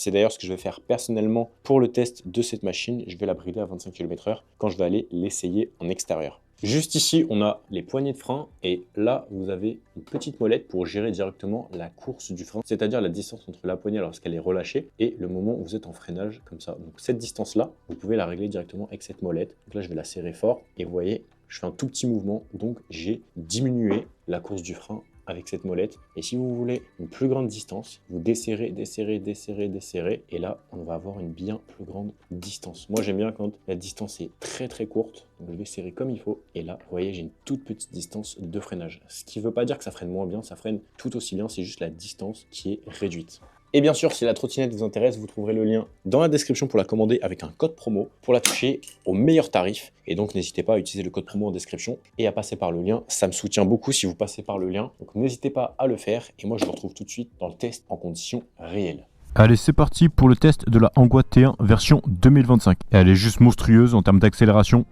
C'est d'ailleurs ce que je vais faire personnellement pour le test de cette machine. Je vais la brider à 25 km/h quand je vais aller l'essayer en extérieur. Juste ici, on a les poignées de frein et là, vous avez une petite molette pour gérer directement la course du frein, c'est-à-dire la distance entre la poignée lorsqu'elle est relâchée et le moment où vous êtes en freinage comme ça. Donc cette distance-là, vous pouvez la régler directement avec cette molette. Donc là, je vais la serrer fort et vous voyez, je fais un tout petit mouvement, donc j'ai diminué la course du frein avec cette molette. Et si vous voulez une plus grande distance, vous desserrez, desserrez, desserrez, desserrez. Et là, on va avoir une bien plus grande distance. Moi, j'aime bien quand la distance est très très courte. Donc, je vais serrer comme il faut. Et là, vous voyez, j'ai une toute petite distance de freinage. Ce qui ne veut pas dire que ça freine moins bien, ça freine tout aussi bien. C'est juste la distance qui est réduite. Et bien sûr, si la trottinette vous intéresse, vous trouverez le lien dans la description pour la commander avec un code promo pour la toucher au meilleur tarif. Et donc, n'hésitez pas à utiliser le code promo en description et à passer par le lien. Ça me soutient beaucoup si vous passez par le lien. Donc, n'hésitez pas à le faire. Et moi, je vous retrouve tout de suite dans le test en conditions réelles. Allez, c'est parti pour le test de la Angua T1 version 2025. Elle est juste monstrueuse en termes d'accélération.